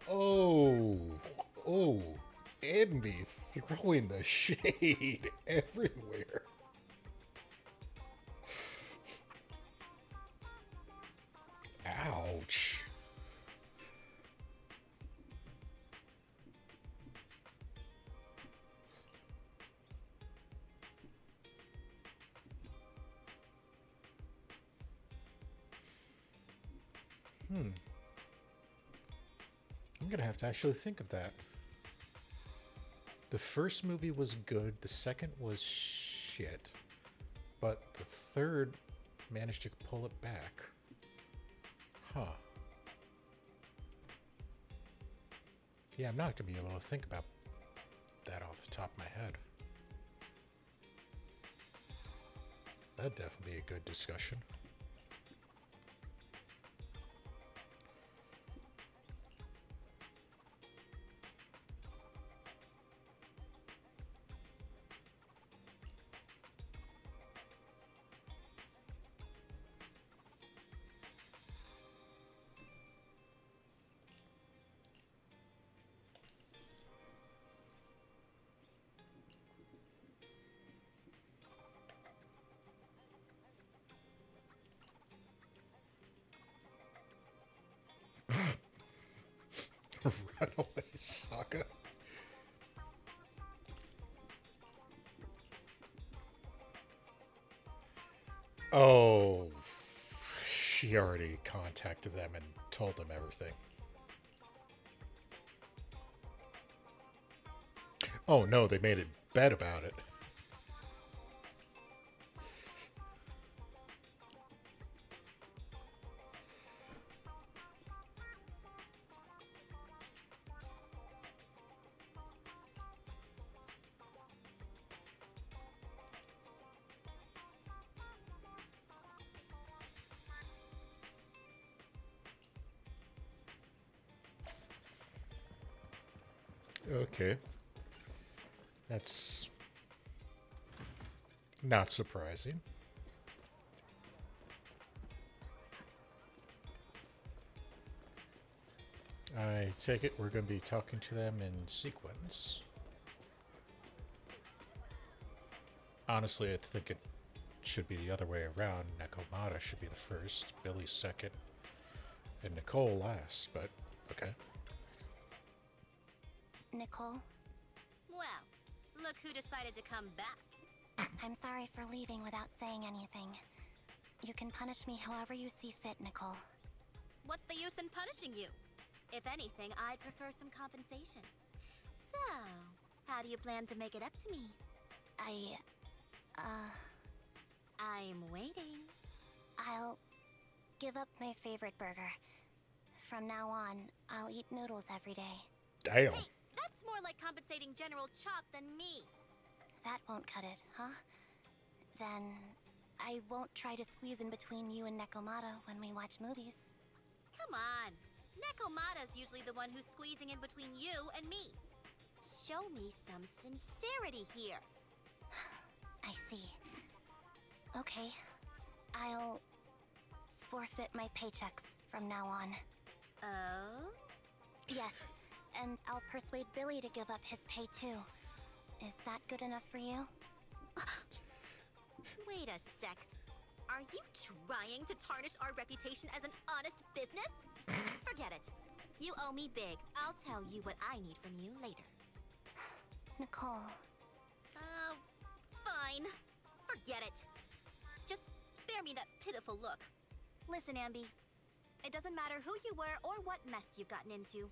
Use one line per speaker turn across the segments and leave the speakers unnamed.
Oh, oh, Anby throwing the shade everywhere. Ouch. Hmm. I'm gonna have to actually think of that. The first movie was good, the second was shit, but the third managed to pull it back. Huh. Yeah, I'm not gonna be able to think about that off the top of my head. That'd definitely be a good discussion. Runaway Saga. Oh, she already contacted them and told them everything. Oh no, they made a bet about it. Okay, that's not surprising. I take it we're going to be talking to them in sequence. Honestly, I think it should be the other way around. Nakomata should be the first, Billy second, and Nicole last, but okay.
Nicole,
Well, look who decided to come back.
I'm sorry for leaving without saying anything. You can punish me however you see fit, Nicole.
What's the use in punishing you? If anything, I'd prefer some compensation. So, how do you plan to make it up to me? I'm waiting.
I'll give up my favorite burger. From now on, I'll eat noodles every day.
Damn.
Hey, that's more like compensating General Chop than me.
That won't cut it, huh? Then I won't try to squeeze in between you and Nekomata when we watch movies.
Come on. Nekomata's usually the one who's squeezing in between you and me. Show me some sincerity here.
I see. Okay. I'll forfeit my paychecks from now on.
Oh?
Yes, and I'll persuade Billy to give up his pay too. Is that good enough for you?
Wait a sec. Are you trying to tarnish our reputation as an honest business? Forget it. You owe me big. I'll tell you what I need from you later.
Nicole.
Fine. Forget it. Just spare me that pitiful look. Listen, Anby. It doesn't matter who you were or what mess you've gotten into.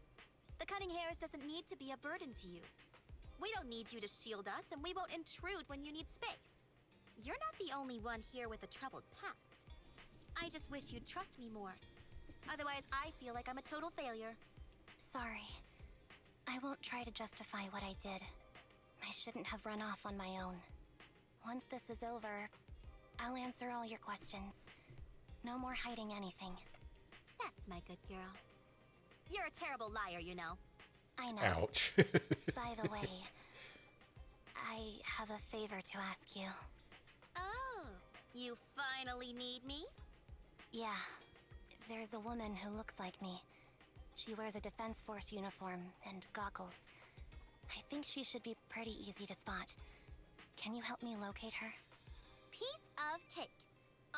The Cunning Hares doesn't need to be a burden to you. We don't need you to shield us, and we won't intrude when you need space. You're not the only one here with a troubled past. I just wish you'd trust me more. Otherwise, I feel like I'm a total failure.
Sorry. I won't try to justify what I did. I shouldn't have run off on my own. Once this is over, I'll answer all your questions. No more hiding anything.
That's my good girl. You're a terrible liar, you know.
I know.
Ouch.
By the way, I have a favor to ask you.
Oh, you finally need me?
Yeah, There's a woman who looks like me. She wears a Defense Force uniform and goggles. I think she should be pretty easy to spot. Can you help me locate her?
Piece of cake.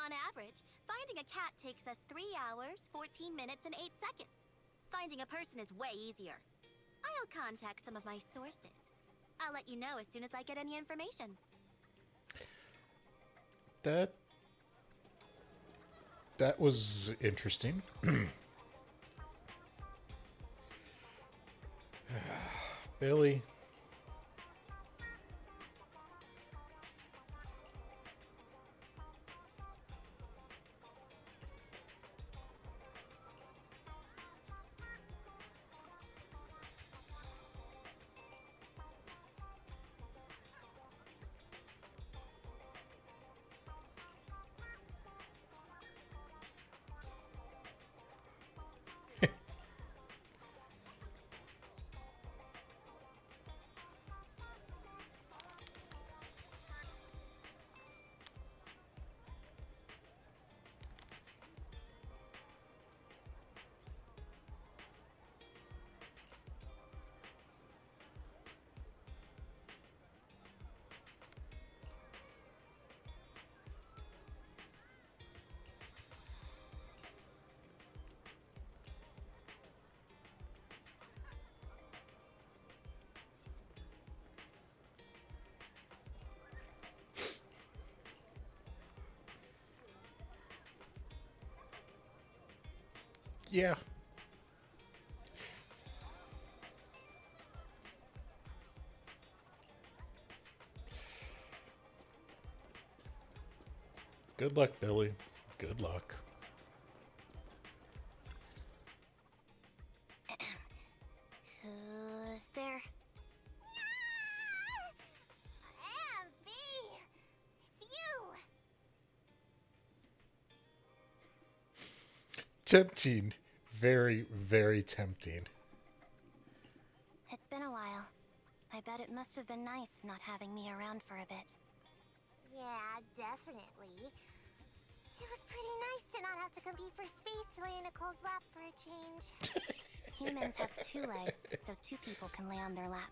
On average, finding a cat takes us 3 hours, 14 minutes, and 8 seconds. Finding a person is way easier. I'll contact some of my sources. I'll let you know as soon as I get any information.
That was interesting. Billy. Yeah. Good luck, Billy. Good luck.
Who's there?
Anby! It's you!
Tempting. Very, very tempting.
It's been a while. I bet it must have been nice not having me around for a bit.
Yeah, definitely. It was pretty nice to not have to compete for space to lay in Nicole's lap for a change.
Humans have 2 legs, so 2 people can lay on their lap.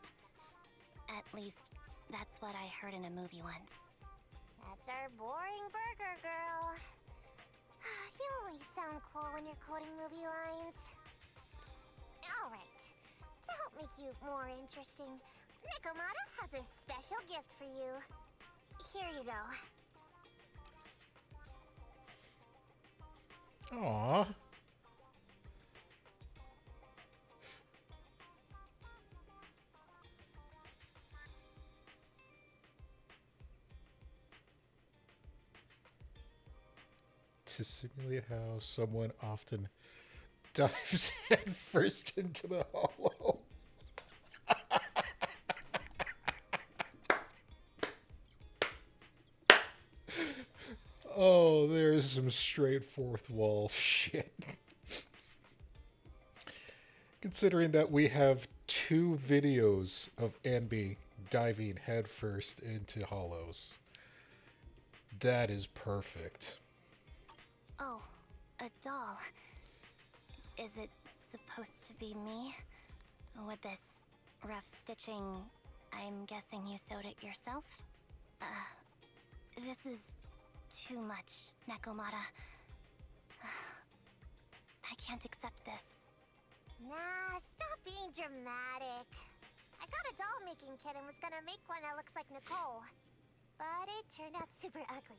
At least, that's what I heard in a movie once.
That's our boring burger girl. You always sound cool when you're quoting movie lines. Alright, to help make you more interesting, Nikomata has a special gift for you. Here you go.
Aww. To simulate how someone often dives headfirst into the hollow. Oh, there's some straight fourth wall shit. Considering that we have 2 videos of Anby diving headfirst into hollows. That is perfect.
Oh, a doll. Is it supposed to be me? With this rough stitching, I'm guessing you sewed it yourself? This is too much, Nekomata. I can't accept this.
Nah, stop being dramatic. I got a doll making kit and was gonna make one that looks like Nicole. But it turned out super ugly.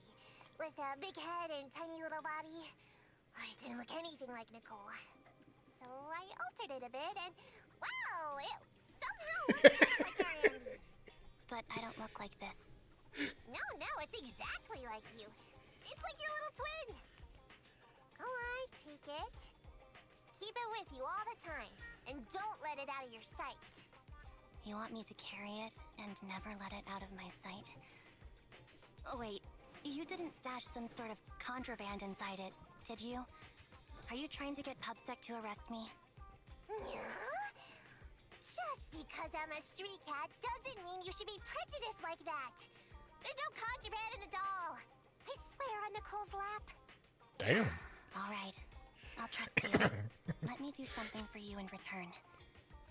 With a big head and tiny little body. It didn't look anything like Nicole. So I altered it a bit and, wow, it somehow looked just like our Anby.
But I don't look like this.
No, it's exactly like you. It's like your little twin. Go on, take it. Keep it with you all the time. And don't let it out of your sight.
You want me to carry it and never let it out of my sight? Oh, wait. You didn't stash some sort of contraband inside it, did you? Are you trying to get PubSec to arrest me?
Yeah? Just because I'm a street cat doesn't mean you should be prejudiced like that. There's no contraband in the doll. I swear on Nicole's lap.
Damn.
All right. I'll trust you. Let me do something for you in return.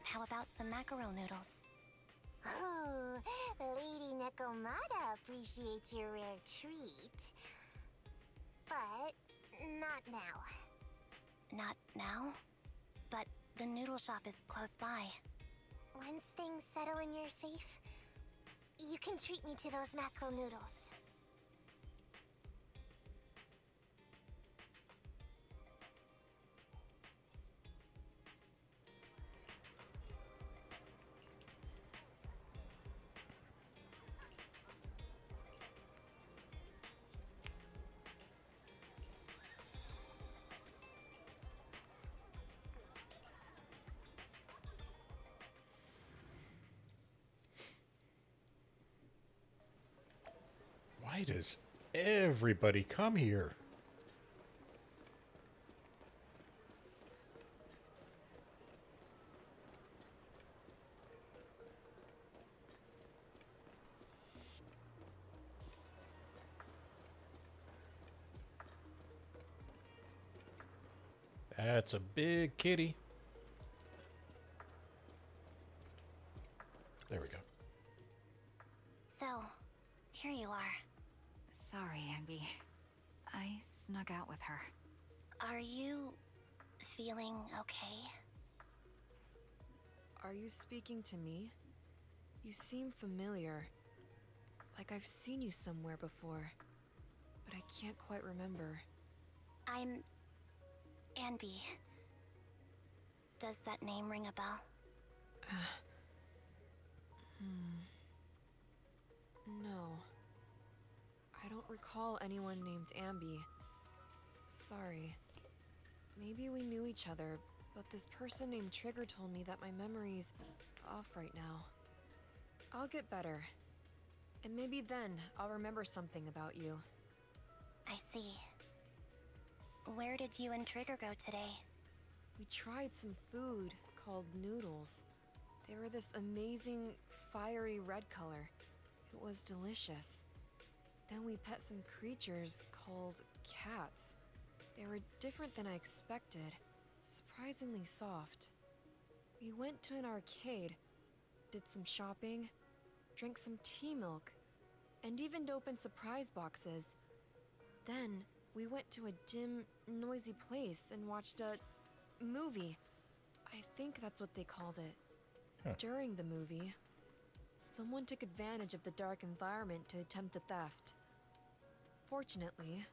How about some mackerel noodles?
Oh, Lady Nekomata appreciates your rare treat. But not now.
Not now? But the noodle shop is close by.
Once things settle and you're safe, you can treat me to those mackerel noodles.
Why does everybody come here? That's a big kitty. There we go.
So, here you are.
Sorry, Anby. I snuck out with her.
Are you feeling okay?
Are you speaking to me? You seem familiar. Like I've seen you somewhere before. But I can't quite remember.
I'm Anby. Does that name ring a bell?
No. I don't recall anyone named Anby. Sorry. Maybe we knew each other, but this person named Trigger told me that my memory's off right now. I'll get better. And maybe then I'll remember something about you.
I see. Where did you and Trigger go today?
We tried some food called noodles. They were this amazing, fiery red color. It was delicious. Then we pet some creatures called cats. They were different than I expected, surprisingly soft. We went to an arcade, did some shopping, drank some tea milk, and even opened surprise boxes. Then we went to a dim, noisy place and watched a movie. I think that's what they called it.
Huh.
During the movie, someone took advantage of the dark environment to attempt a theft. Fortunately,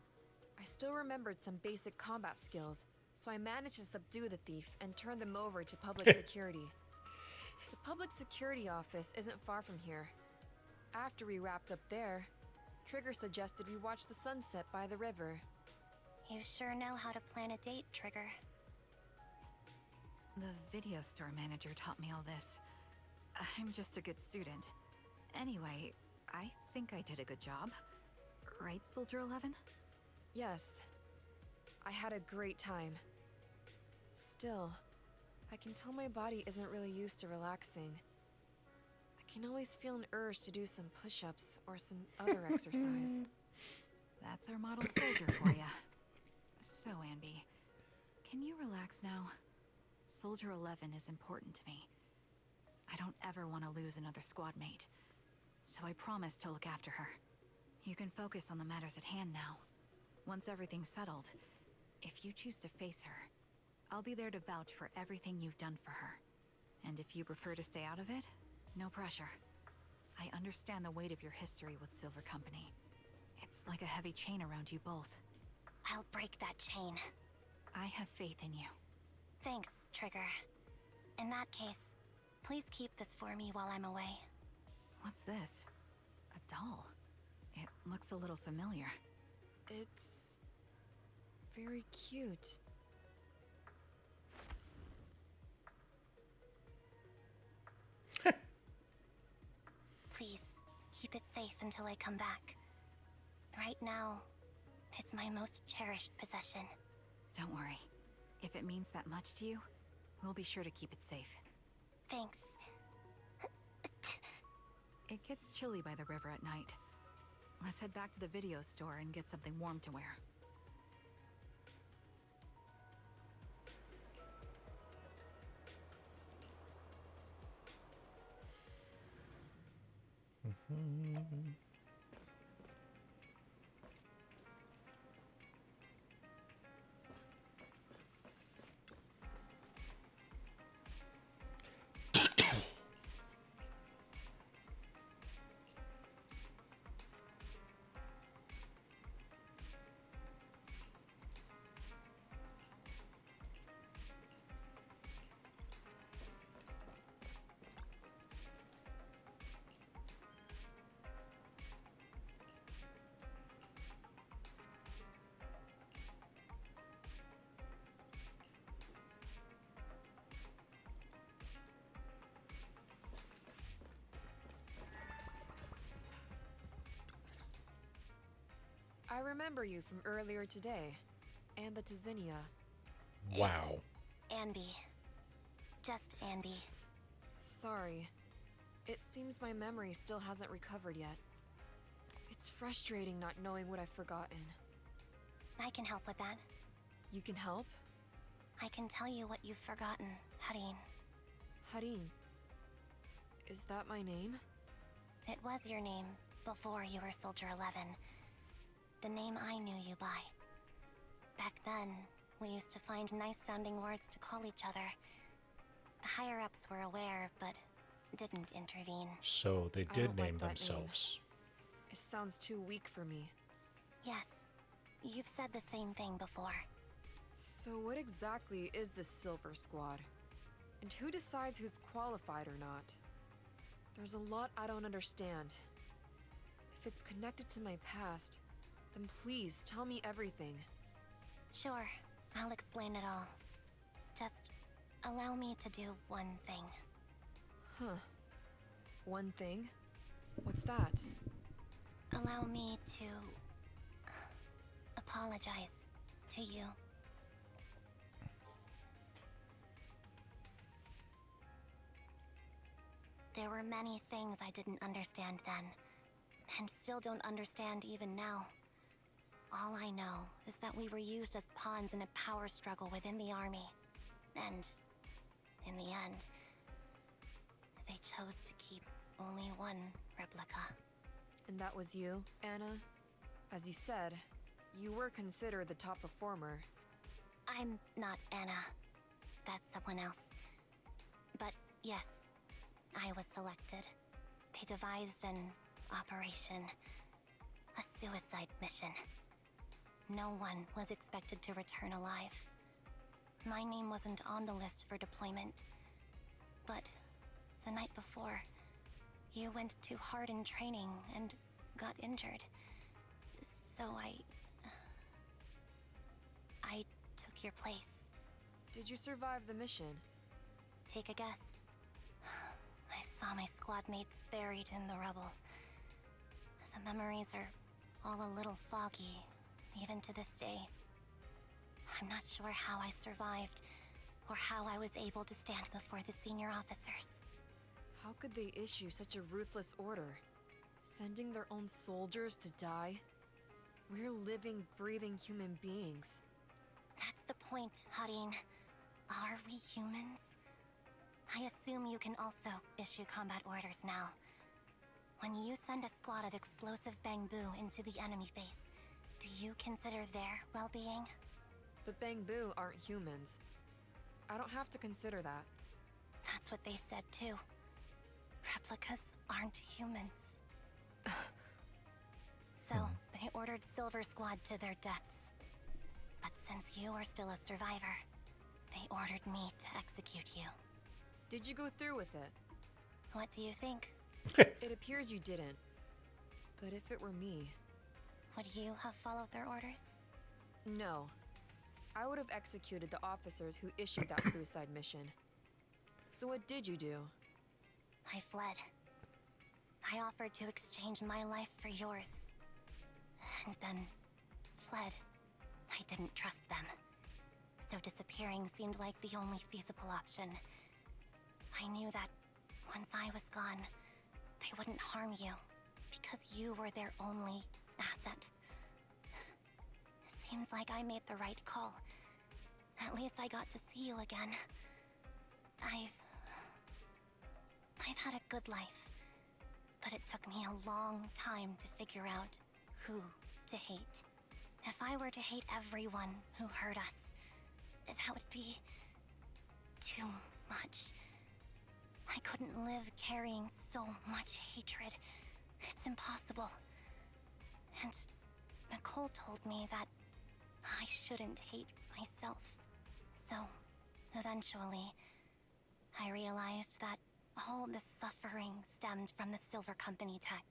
I still remembered some basic combat skills, so I managed to subdue the thief and turn them over to public security. The public security office isn't far from here. After we wrapped up there, Trigger suggested we watch the sunset by the river.
You sure know how to plan a date, Trigger.
The video store manager taught me all this. I'm just a good student. Anyway, I think I did a good job. Right, Soldier 11?
Yes, I had a great time. Still, I can tell my body isn't really used to relaxing. I can always feel an urge to do some push-ups or some other exercise.
That's our model soldier for ya. So, Anby, can you relax now? Soldier 11 is important to me. I don't ever want to lose another squad mate. So I promise to look after her. You can focus on the matters at hand now. Once everything's settled, if you choose to face her, I'll be there to vouch for everything you've done for her. And if you prefer to stay out of it, no pressure. I understand the weight of your history with Silver Company. It's like a heavy chain around you both.
I'll break that chain.
I have faith in you.
Thanks, Trigger. In that case, please keep this for me while I'm away.
What's this? A doll? It looks a little familiar.
It's very cute.
Please, keep it safe until I come back. Right now, it's my most cherished possession.
Don't worry. If it means that much to you, we'll be sure to keep it safe.
Thanks.
It gets chilly by the river at night. Let's head back to the video store and get something warm to wear.
I remember you from earlier today. Anby to Zinnia.
Wow.
Anby. Just Anby.
Sorry. It seems my memory still hasn't recovered yet. It's frustrating not knowing what I've forgotten.
I can help with that.
You can help?
I can tell you what you've forgotten, Harin.
Harin. Is that my name?
It was your name before you were Soldier 11. The name I knew you by. Back then, we used to find nice-sounding words to call each other. The higher-ups were aware, but didn't intervene.
So they
I
did
don't like
name
that name.
themselves.
It sounds too weak for me.
Yes, you've said the same thing before.
So what exactly is this Silver Squad? And who decides who's qualified or not? There's a lot I don't understand. If it's connected to my past, then please tell me everything.
Sure, I'll explain it all. Just allow me to do one thing.
Huh. One thing? What's that?
Allow me to apologize to you. There were many things I didn't understand then, and still don't understand even now. All I know is that we were used as pawns in a power struggle within the army. And, in the end, they chose to keep only one replica.
And that was you, Anna? As you said, you were considered the top performer.
I'm not Anna. That's someone else. But yes, I was selected. They devised an operation. A suicide mission. No one was expected to return alive. My name wasn't on the list for deployment. But the night before, you went too hard in training and got injured. So I took your place.
Did you survive the mission?
Take a guess. I saw my squad mates buried in the rubble. The memories are all a little foggy, even to this day. I'm not sure how I survived, or how I was able to stand before the senior officers.
How could they issue such a ruthless order? Sending their own soldiers to die? We're living, breathing human beings.
That's the point, Harin. Are we humans? I assume you can also issue combat orders now. When you send a squad of explosive bamboo into the enemy base, do you consider their well-being?
But Bangbu aren't humans. I don't have to consider that.
That's what they said too. Replicas aren't humans. So, they ordered Silver Squad to their deaths. But since you are still a survivor, they ordered me to execute you.
Did you go through with it?
What do you think?
It appears you didn't. But if it were me...
Would you have followed their orders?
No. I would have executed the officers who issued that suicide mission. So what did you do?
I fled. I offered to exchange my life for yours. And then fled. I didn't trust them. So disappearing seemed like the only feasible option. I knew that once I was gone, they wouldn't harm you, because you were their only asset. Seems like I made the right call. At least I got to see you again. I've had a good life. but it took me a long time to figure out who to hate. If I were to hate everyone who hurt us, that would be too much. I couldn't live carrying so much hatred. It's impossible. And Nicole told me that I shouldn't hate myself. So, eventually, I realized that all the suffering stemmed from the Silver Company tech,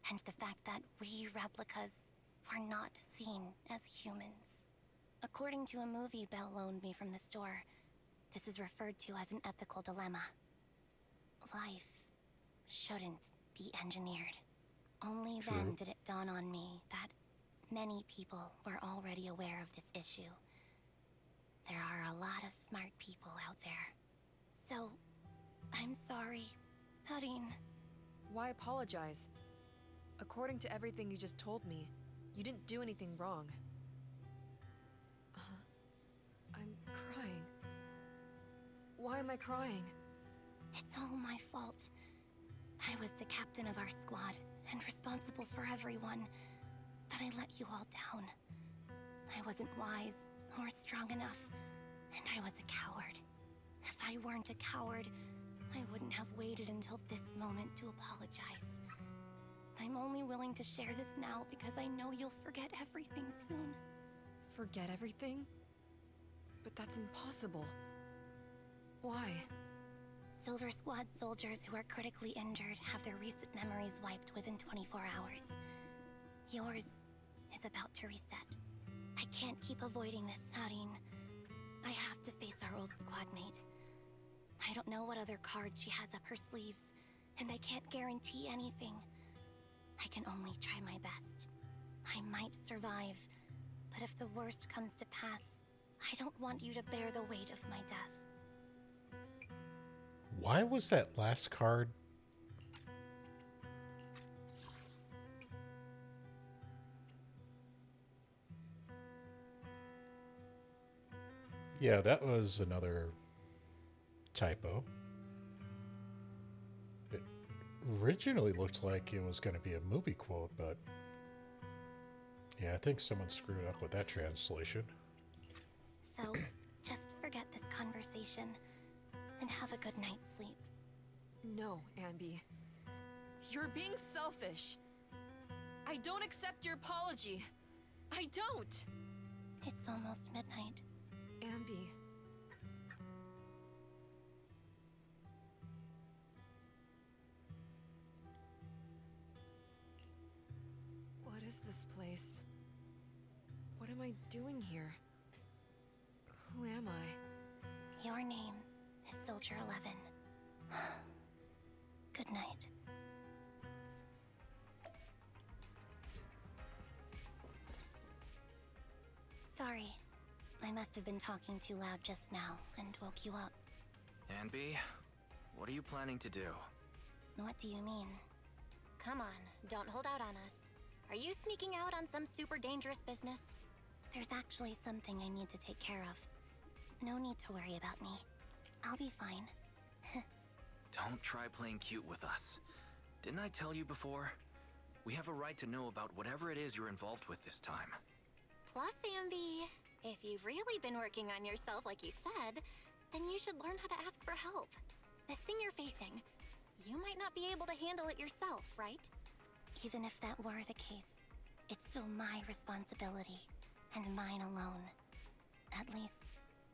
and the fact that we replicas were not seen as humans. According to a movie Belle loaned me from the store, this is referred to as an ethical dilemma. Life shouldn't be engineered. Only
True.
then did it dawn on me that many people were already aware of this issue. There are a lot of smart people out there. So, I'm sorry, Harin.
Why apologize? According to everything you just told me, you didn't do anything wrong. I'm crying. Why am I crying?
It's all my fault. I was the captain of our squad and responsible for everyone, but I let you all down. I wasn't wise or strong enough, and I was a coward. If I weren't a coward, I wouldn't have waited until this moment to apologize. I'm only willing to share this now because I know you'll forget everything soon.
Forget everything? But that's impossible. Why?
Silver Squad soldiers who are critically injured have their recent memories wiped within 24 hours. Yours is about to reset. I can't keep avoiding this, Harin. I have to face our old squad mate. I don't know what other cards she has up her sleeves, and I can't guarantee anything. I can only try my best. I might survive, but if the worst comes to pass, I don't want you to bear the weight of my death.
Why was that last card? Yeah, that was another typo. It originally looked like it was going to be a movie quote, but yeah, I think someone screwed up with that translation.
So, just forget this conversation and have a good night's sleep.
No, Anby. You're being selfish. I don't accept your apology. I don't!
It's almost midnight.
Anby. What is this place? What am I doing here? Who am I?
Your name is Soldier 11. Good night. Sorry. I must have been talking too loud just now and woke you up.
Anby, what are you planning to do?
What do you mean?
Come on, don't hold out on us. Are you sneaking out on some super dangerous business?
There's actually something I need to take care of. No need to worry about me. I'll be fine.
Don't try playing cute with us. Didn't I tell you before? We have a right to know about whatever it is you're involved with this time.
Plus, Anby, if you've really been working on yourself like you said, then you should learn how to ask for help. This thing you're facing, you might not be able to handle it yourself, right?
Even if that were the case, it's still my responsibility, and mine alone. At least,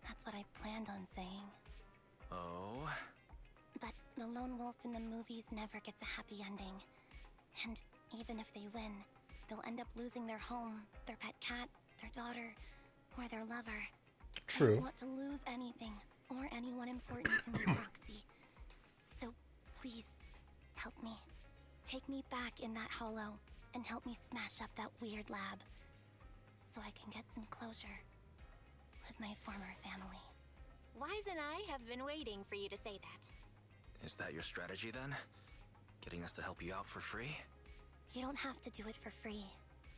that's what I planned on saying.
Oh?
But the lone wolf in the movies never gets a happy ending. And even if they win, they'll end up losing their home, their pet cat, their daughter, or their lover. I
True.
don't want to lose anything, or anyone important to me, Proxy. So, please, help me. Take me back in that hollow, and help me smash up that weird lab, so I can get some closure with my former family.
Wise and I have been waiting for you to say that.
Is that your strategy then? Getting us to help you out for free?
You don't have to do it for free.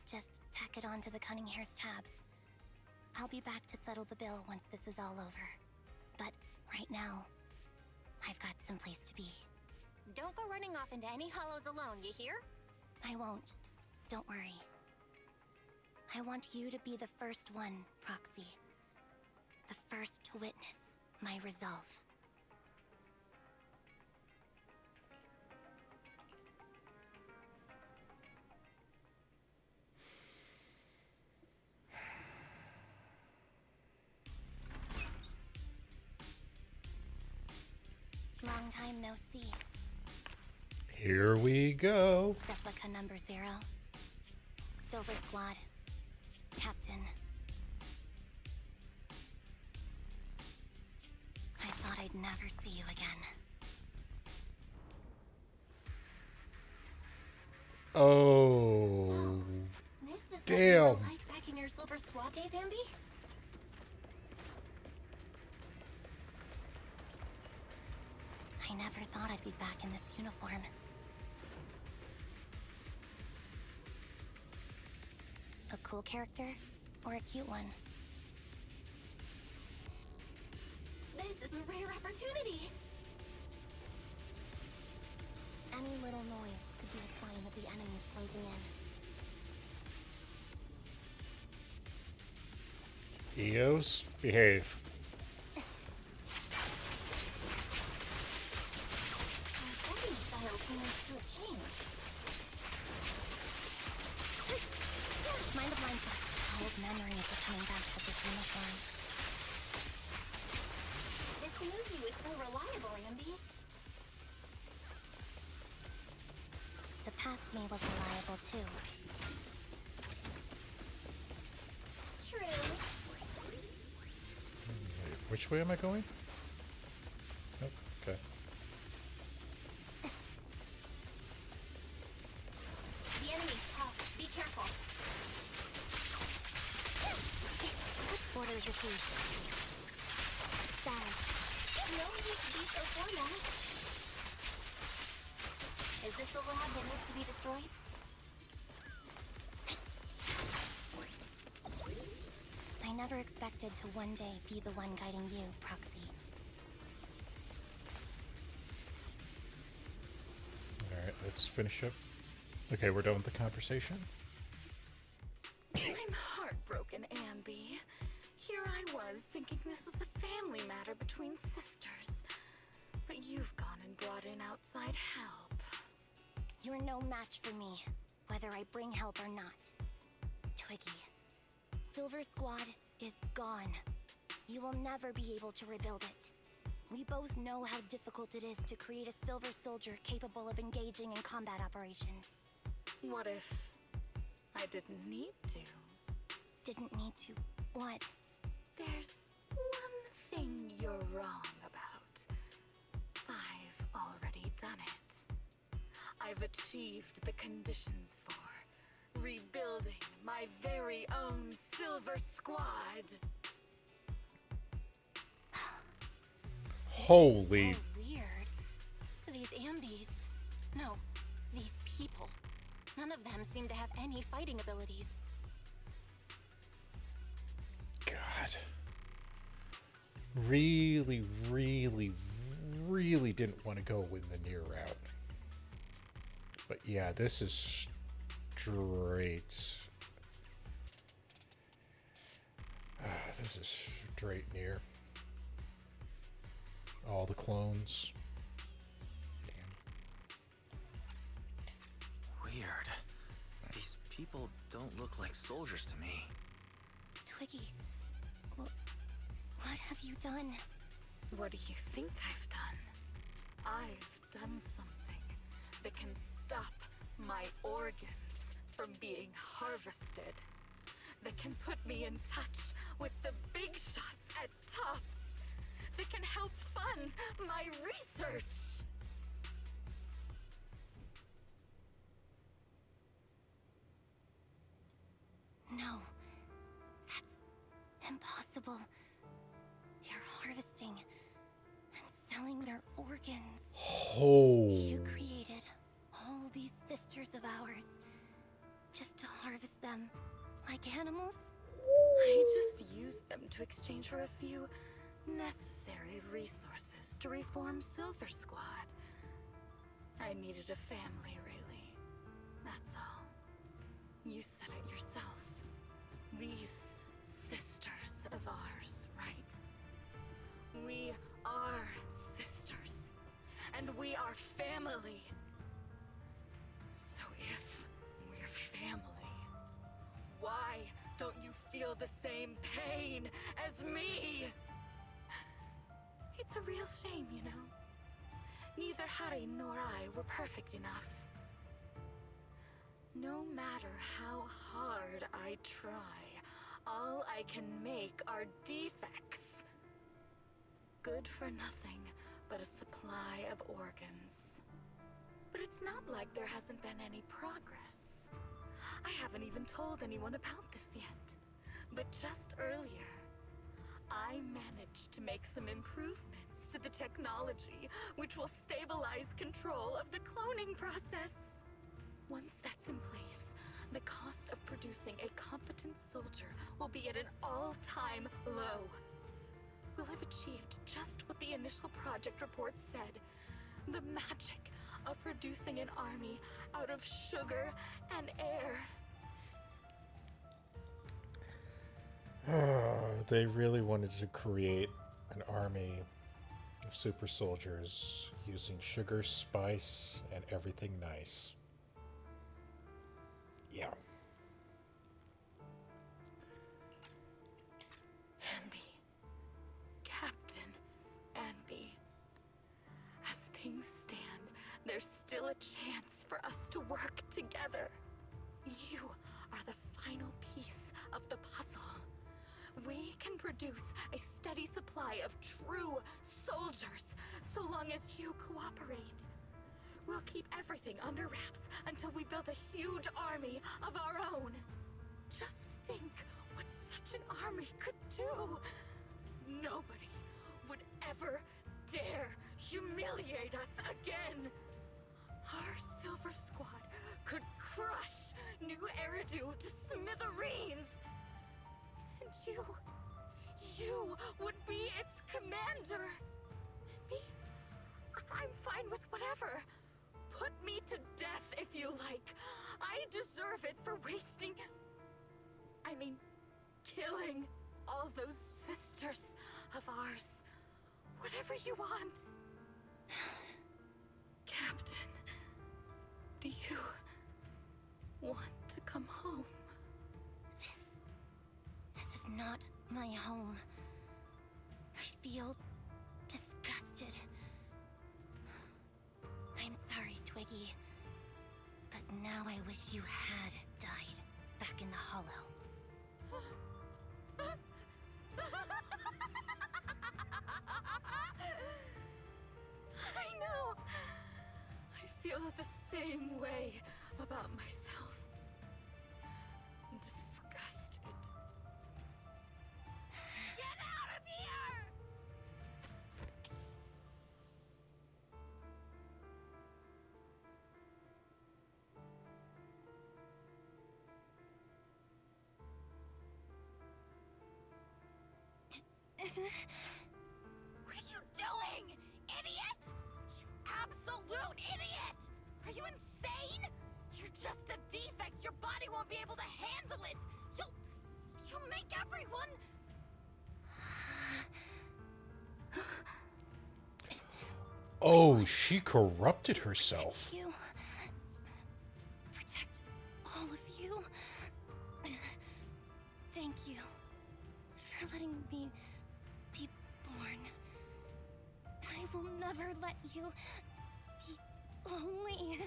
Just tack it onto the Cunning Hares tab. I'll be back to settle the bill once this is all over. But right now, I've got someplace to be. Don't go running off into any hollows alone, you hear? I won't. Don't worry. I want you to be the first one, Proxy. The first to witness my resolve. Long time no see.
Here we go.
Replica number 0. Silver Squad. Captain. I thought I'd never see you again.
Oh.
So, this is
damn.
what you were like back in your Silver Squad days, Anby? I never thought I'd be back in this uniform. A cool character or a cute one? This is a rare opportunity! Any little noise could be a sign that the enemy's closing in.
Eos, behave.
Our fighting style seems to have changed. Mind the blind spot. Old memories are coming back with this uniform. This new you is so reliable, Anby. The past me was reliable too. True.
Wait, which way am I going? Oh, okay.
The enemy's tough. Be careful. Orders received. Bad. No need to be so formal. Is this the lab that needs to be destroyed? I never expected to one day be the one guiding you, Proxy.
Alright, let's finish up. Okay, we're done with the conversation.
I'm heartbroken, Anby. Here I was, thinking this was a family matter between sisters. But you've gone and brought in outside help.
You're no match for me, whether I bring help or not. Twiggy, Silver Squad is gone. You will never be able to rebuild it. We both know how difficult it is to create a Silver Soldier capable of engaging in combat operations.
What if I didn't need to?
Didn't need to. What?
There's one thing you're wrong about. I've already done it. I've achieved the conditions for rebuilding my very own Silver Squad.
Holy.
So weird. These Ambys. No, these people. None of them seem to have any fighting abilities.
God. Really, really didn't want to go with the near route. But yeah, this is straight. This is straight near. All the clones. Damn.
Weird. These people don't look like soldiers to me.
Twiggy, what have you done?
What do you think I've done? I've done something that can stop my organs from being harvested. That can put me in touch with the big shots at Tops. That can help fund my research.
No, that's impossible. You're harvesting and selling their organs.
Oh.
You created all these sisters of ours just to harvest them like animals?
I just used them to exchange for a few necessary resources to reform Silver Squad. I needed a family, really. That's all. You said it yourself. These sisters of ours, right? We are sisters. And we are family. So if we're family, why don't you feel the same pain as me? It's a real shame, you know. Neither Harry nor I were perfect enough. No matter how hard I try, all I can make are defects. Good for nothing but a supply of organs. But it's not like there hasn't been any progress. I haven't even told anyone about this yet. But just earlier, I managed to make some improvements to the technology which will stabilize control of the cloning process. Once that's in place, the cost of producing a competent soldier will be at an all-time low. We'll have achieved just what the initial project report said. The magic of producing an army out of sugar and air.
They really wanted to create an army of super soldiers using sugar, spice, and everything nice. Yeah.
Anby. Captain Anby. As things stand, there's still a chance for us to work together. You are the final piece of the puzzle. We can produce a steady supply of true soldiers so long as you cooperate. We'll keep everything under wraps until we build a huge army of our own. Just think what such an army could do. Nobody would ever dare humiliate us again. Our Silver Squad could crush New Eridu to smithereens. And you would be its commander. And me, I'm fine with whatever. Put me to death if you like. I deserve it for killing all those sisters of ours. Whatever you want. Captain, do you want to come home?
This is not my home. I feel disgusted. I'm sorry, Twiggy. But now I wish you had died back in the Hollow.
I know. I feel the same way about myself. Disgusted. Get out of here!
What are you doing, idiot? You absolute idiot! Are you insane? You're just a defect. Your body won't be able to handle it. You'll make everyone...
Oh, she corrupted herself.
Protect you. Protect all of you. Thank you for letting me be born. I will never let you be lonely.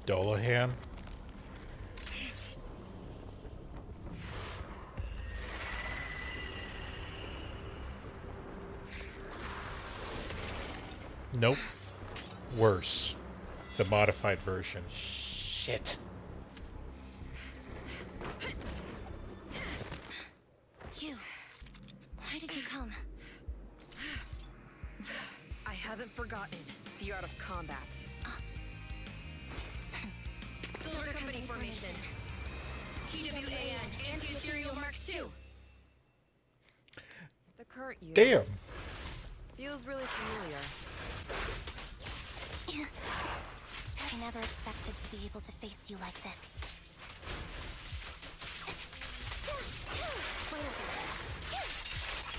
Dolahan? Nope. Worse. The modified version. Shit.
You. Why did you come?
I haven't forgotten the art of combat.
So
company formation. TWAN, Anti-Ethereal Mark II. The current you
Damn.
feels really familiar.
I never expected to be able to face you like this.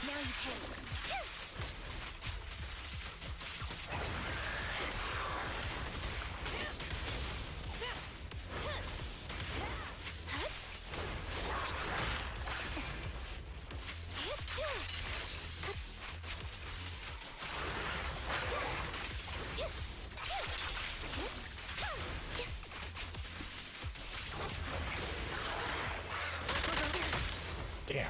Now you pay.
Damn.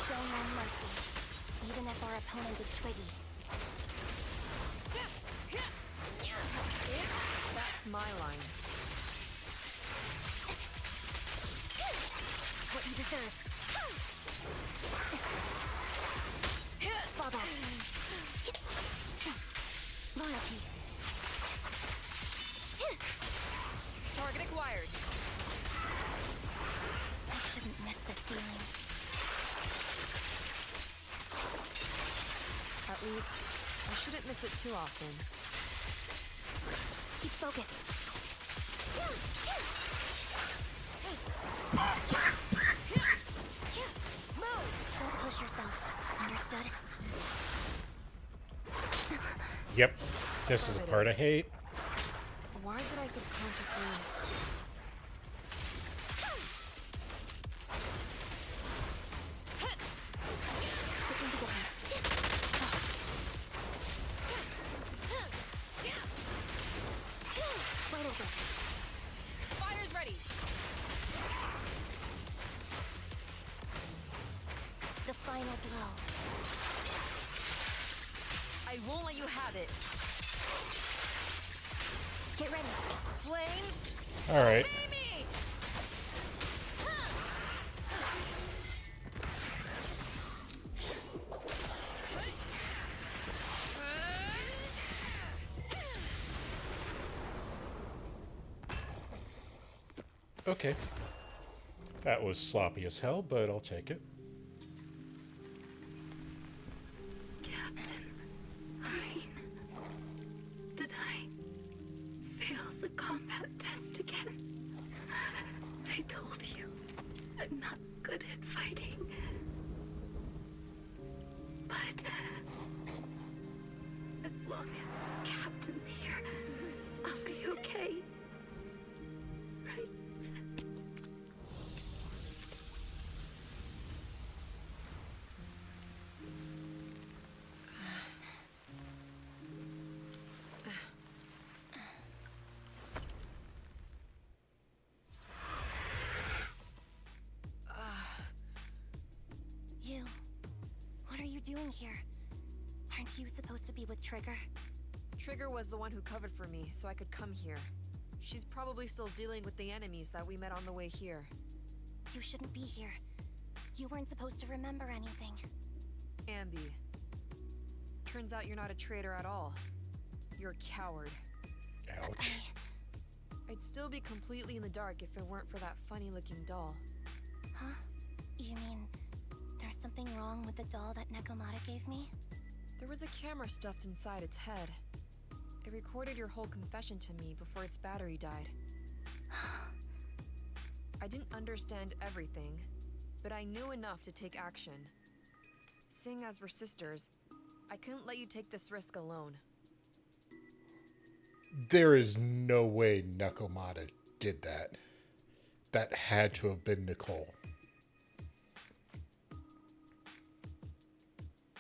Show no mercy, even if our opponent is twiggy.
That's my line.
What you deserve. Fall back. Loyalty.
Target acquired.
I shouldn't miss this feeling.
At least, I shouldn't miss it too often.
Keep focused. Move! Don't push yourself. Understood?
Yep. This is a part I hate.
Why did I subconsciously...
Switching positions. Right over.
Fire's ready!
The final blow.
I won't let you have it.
Get ready.
Flames,
All right.
pay me!
Okay. That was sloppy as hell, but I'll take it.
Did I fail the combat test again? I told you I'm not good at fighting. But as long as Captain's here, I'll be okay. Right?
You. What are you doing here? Aren't you supposed to be with Trigger?
Trigger was the one who covered for me, so I could come here. She's probably still dealing with the enemies that we met on the way here.
You shouldn't be here. You weren't supposed to remember anything.
Anby. Turns out you're not a traitor at all. You're a coward.
Ouch.
I'd still be completely in the dark if it weren't for that funny-looking doll.
Huh? You mean there's something wrong with the doll that Nekomata gave me?
There was a camera stuffed inside its head. It recorded your whole confession to me before its battery died. I didn't understand everything, but I knew enough to take action. Seeing as we're sisters, I couldn't let you take this risk alone.
There is no way Nekomata did that. That had to have been Nicole.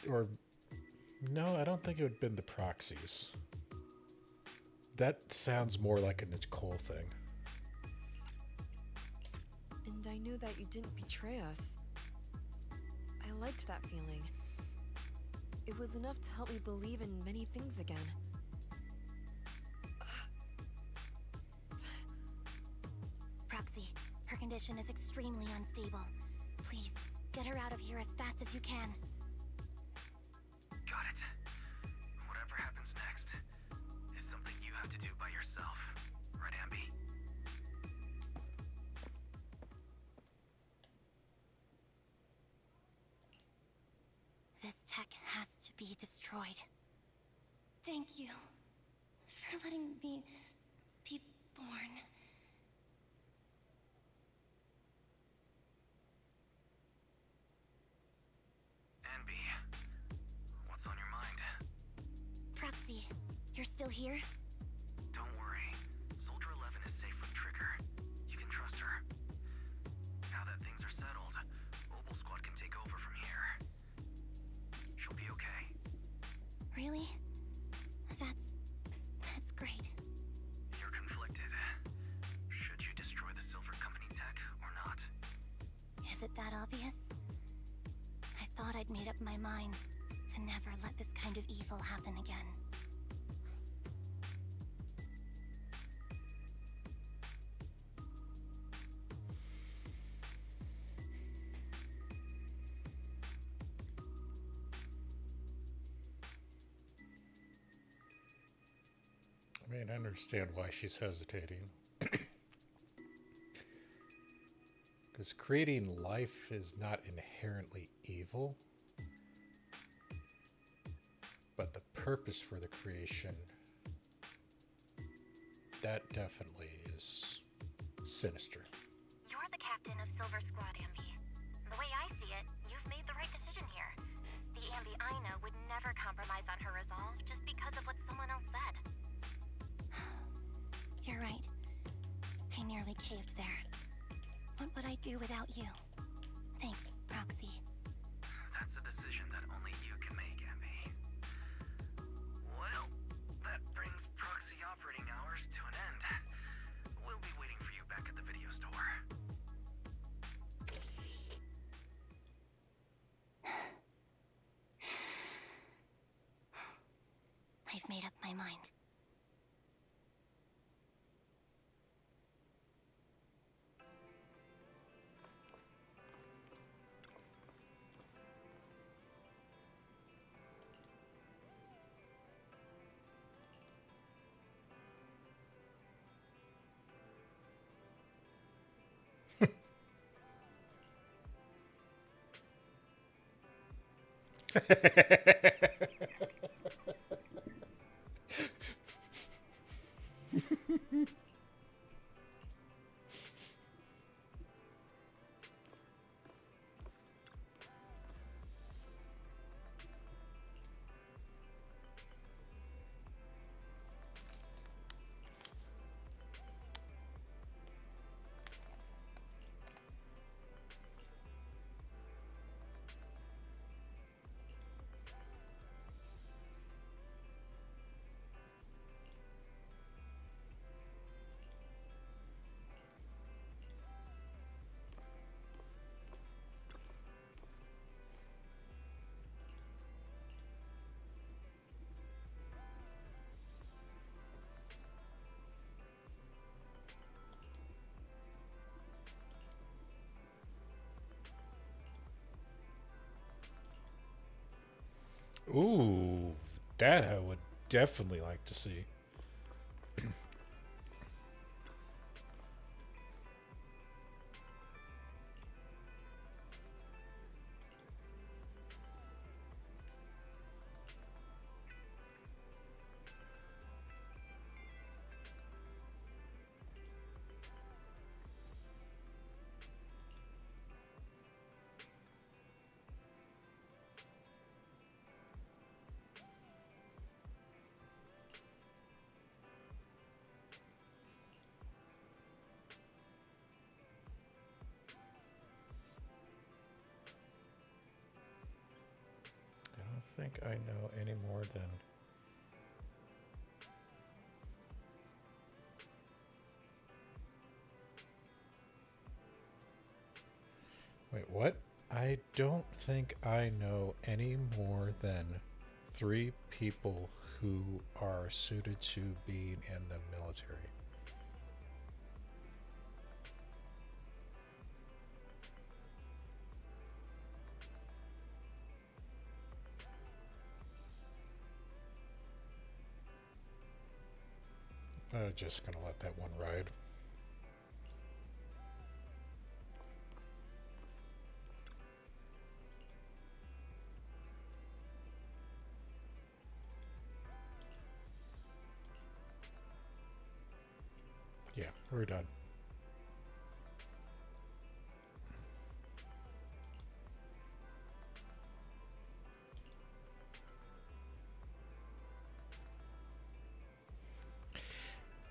Or, no, I don't think it would have been the proxies. That sounds more like a Nicole thing.
And I knew that you didn't betray us. I liked that feeling. It was enough to help me believe in many things again.
Proxy, her condition is extremely unstable. get her out of here as fast as you can.
Got it. Whatever happens next is something you have to do by yourself. Right, Anby?
This tech has to be destroyed. Thank you for letting me be born.
Anby, what's on your mind?
Proxy, you're still here?
Don't worry. Soldier 11 is safe with Trigger. You can trust her. Now that things are settled, Mobile Squad can take over from here. She'll be okay.
Really? That's great.
You're conflicted. Should you destroy the Silver Company tech or not?
Is it that obvious? I thought I'd made up my mind to never let this kind of evil happen again.
I mean, I understand why she's hesitating. Because creating life is not inherently evil, but the purpose for the creation, that definitely is sinister.
You're the captain of Silver Squad, Anby. The way I see it, you've made the right decision here. The Anby I know would never compromise on her resolve just because of what someone else said.
You're right. I nearly caved there. What would I do without you? Thanks, Proxy.
That's a decision that only you can make, Anby. Well, that brings Proxy operating hours to an end. We'll be waiting for you back at the video store.
I've made up my mind.
Ooh, that I would definitely like to see. I don't think I know any more than... Wait, what? I don't think I know any more than 3 people who are suited to being in the military. I'm just gonna let that one ride. Yeah, we're done.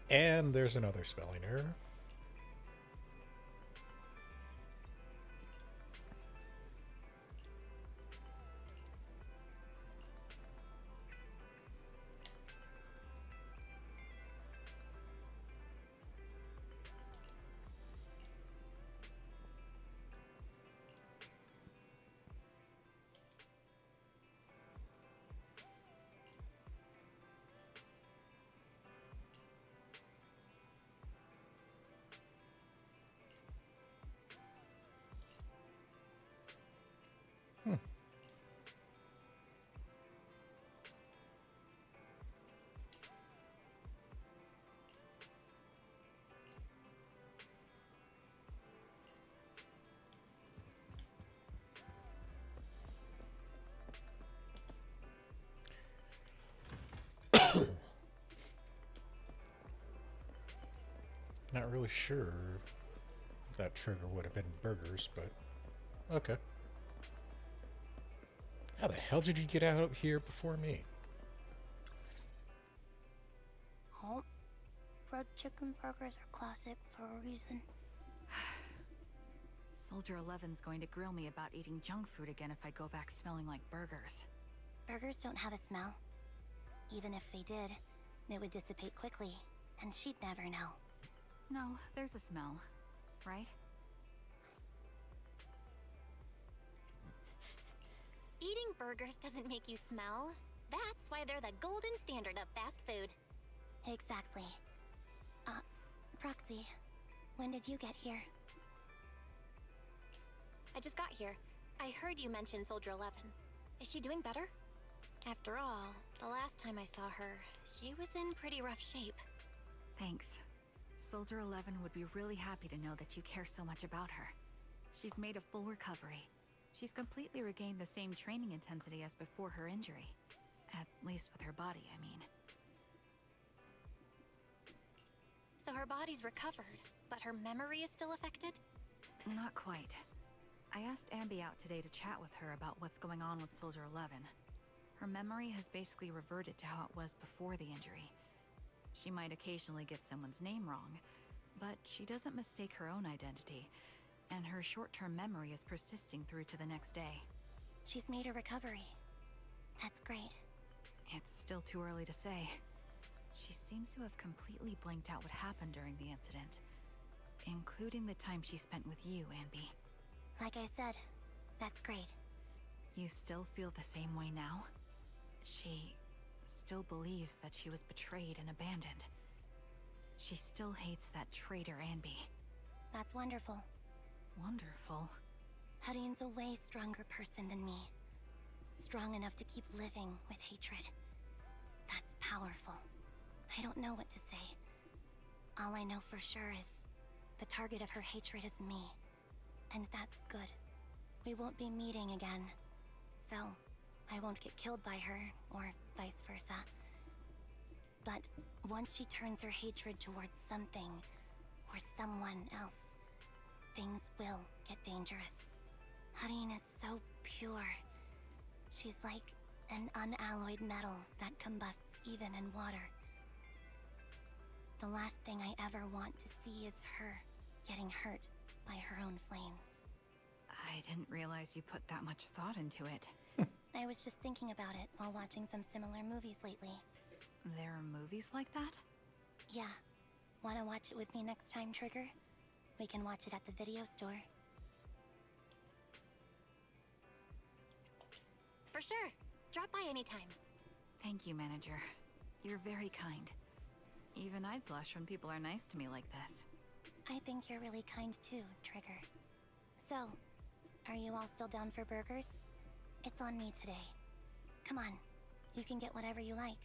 And there's another spelling error. Not really sure if that trigger would have been burgers, but okay. How the hell did you get out here before me?
Oh, fried chicken burgers are classic for a reason.
Soldier 11's going to grill me about eating junk food again if I go back smelling like burgers.
Burgers don't have a smell. Even if they did, they would dissipate quickly, and she'd never know.
No, there's a smell, right?
Eating burgers doesn't make you smell. That's why they're the golden standard of fast food.
Exactly. Proxy, when did you get here?
I just got here. I heard you mention Soldier 11. Is she doing better? After all, the last time I saw her, she was in pretty rough shape.
Thanks. Soldier 11 would be really happy to know that you care so much about her. She's made a full recovery. She's completely regained the same training intensity as before her injury. At least with her body, I mean.
So her body's recovered, but her memory is still affected?
Not quite. I asked Anby out today to chat with her about what's going on with Soldier 11. Her memory has basically reverted to how it was before the injury. She might occasionally get someone's name wrong, but she doesn't mistake her own identity, and her short-term memory is persisting through to the next day.
She's made a recovery. That's great.
It's still too early to say. She seems to have completely blanked out what happened during the incident, including the time she spent with you, Anby.
Like I said, that's great.
You still feel the same way now? She still believes that she was betrayed and abandoned. She still hates that traitor Anby.
That's wonderful.
Wonderful.
Hadian's a way stronger person than me. Strong enough to keep living with hatred. That's powerful. I don't know what to say. All I know for sure is the target of her hatred is me. And that's good. We won't be meeting again. So, I won't get killed by her, or vice versa. But once she turns her hatred towards something, or someone else, things will get dangerous. Hadian is so pure. She's like an unalloyed metal that combusts even in water. The last thing I ever want to see is her getting hurt by her own flames.
I didn't realize you put that much thought into it.
I was just thinking about it while watching some similar movies lately.
There are movies like that?
Yeah. Wanna watch it with me next time, Trigger? We can watch it at the video store.
For sure. Drop by anytime.
Thank you, Manager. You're very kind. Even I'd blush when people are nice to me like this.
I think you're really kind too, Trigger. So, are you all still down for burgers? It's on me today. Come on, you can get whatever you like.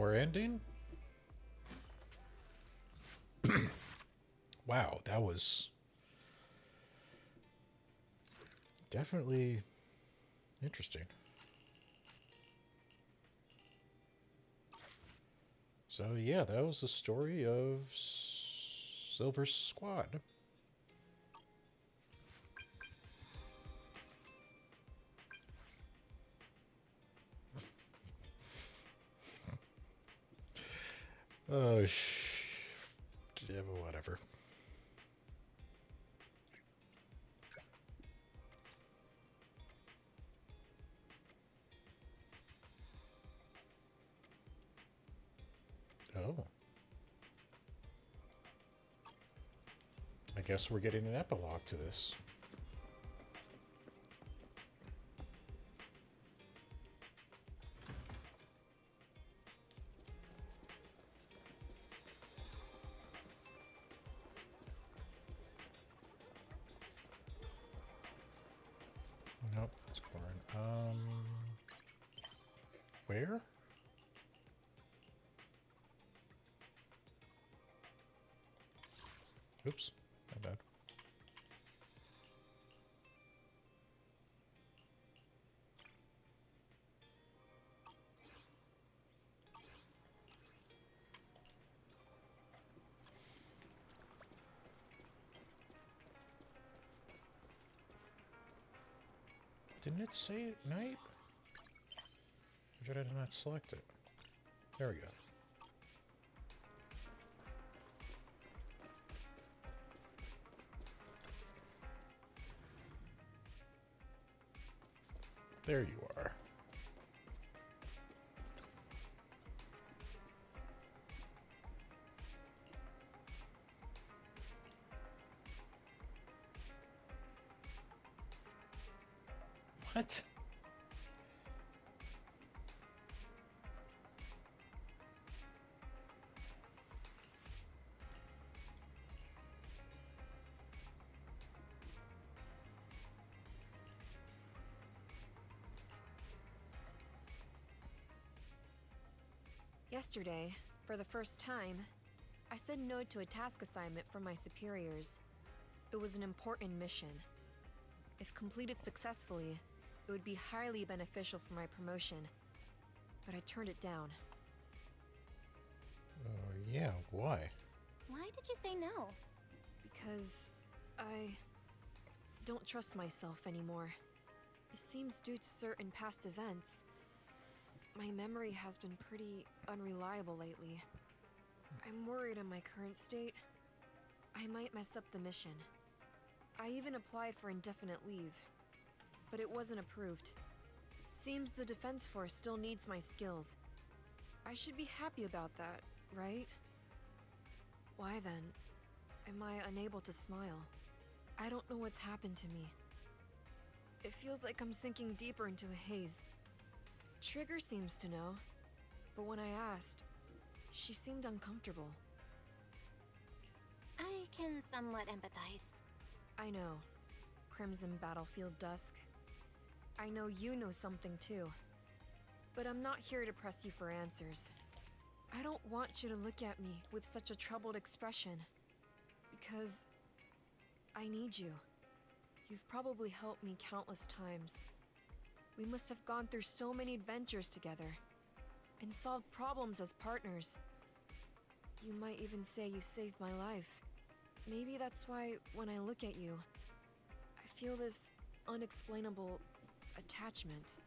we're ending? Wow, that was definitely interesting. So yeah, that was the story of Silver Squad. Oh, yeah, but whatever. Oh. I guess we're getting an epilogue to this. Nope, it's corn. Where? Oops, my bad. Didn't it say night? Or did I not select it? There we go. There you are. What?
Yesterday, for the first time, I said no to a task assignment from my superiors. It was an important mission. If completed successfully, it would be highly beneficial for my promotion, but I turned it down.
Yeah, why?
Why did you say no?
Because I don't trust myself anymore. It seems due to certain past events. My memory has been pretty unreliable lately. I'm worried in my current state. I might mess up the mission. I even applied for indefinite leave, but it wasn't approved. Seems the Defense Force still needs my skills. I should be happy about that, right? Why then am I unable to smile? I don't know what's happened to me. It feels like I'm sinking deeper into a haze. Trigger seems to know, but when I asked, she seemed uncomfortable.
I can somewhat empathize.
I know. Crimson Battlefield Dusk. I know you know something too. But I'm not here to press you for answers. I don't want you to look at me with such a troubled expression. Because I need you. You've probably helped me countless times. We must have gone through so many adventures together, and solved problems as partners. You might even say you saved my life. Maybe that's why, when I look at you, I feel this unexplainable attachment.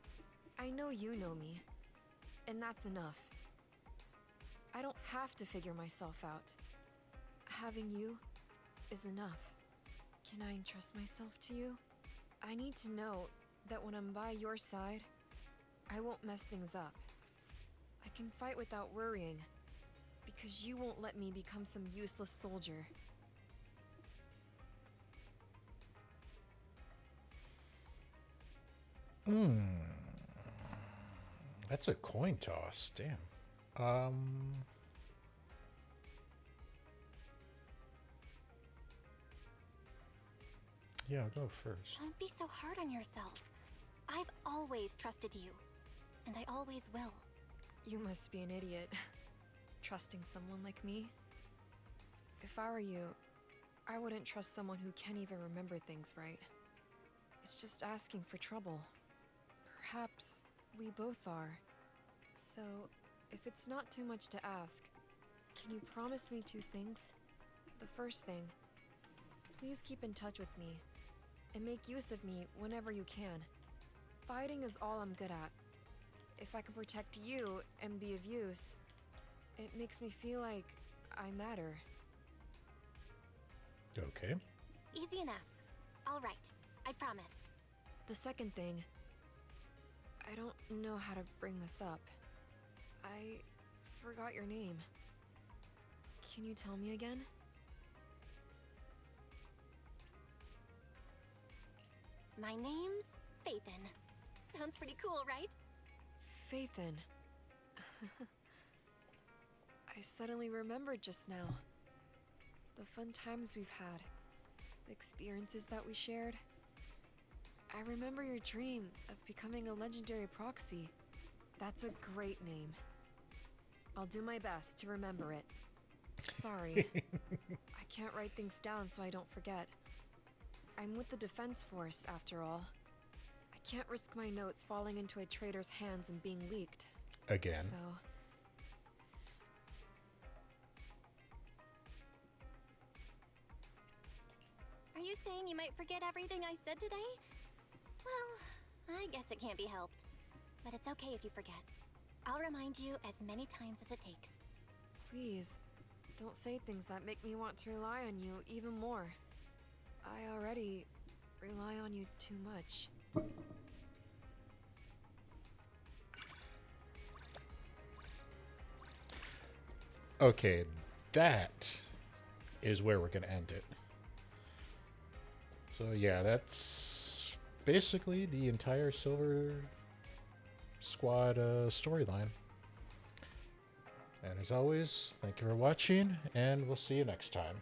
I know you know me, and that's enough. I don't have to figure myself out. Having you is enough. Can I entrust myself to you? I need to know that when I'm by your side, I won't mess things up. I can fight without worrying, because you won't let me become some useless soldier.
That's a coin toss. Damn. Yeah, I'll go first.
Don't be so hard on yourself. I've always trusted you, and I always will.
You must be an idiot. Trusting someone like me? If I were you, I wouldn't trust someone who can't even remember things right. It's just asking for trouble. Perhaps we both are. So, if it's not too much to ask, can you promise me 2 things? The first thing, please keep in touch with me, and make use of me whenever you can. Fighting is all I'm good at. If I can protect you and be of use, it makes me feel like I matter.
Okay.
Easy enough. All right, I promise.
The second thing, I don't know how to bring this up. I forgot your name. Can you tell me again?
My name's Faithin. Sounds pretty cool, right?
Faithin. I suddenly remembered just now. The fun times we've had. The experiences that we shared. I remember your dream of becoming a legendary proxy. That's a great name. I'll do my best to remember it. Sorry. I can't write things down so I don't forget. I'm with the Defense Force, after all. I can't risk my notes falling into a traitor's hands and being leaked.
Again.
So...
Are you saying you might forget everything I said today? Well, I guess it can't be helped. But it's okay if you forget. I'll remind you as many times as it takes.
Please, don't say things that make me want to rely on you even more. I already rely on you too much.
Okay, that is where we're going to end it. So yeah, that's basically the entire Silver Squad storyline. And as always, thank you for watching, and we'll see you next time.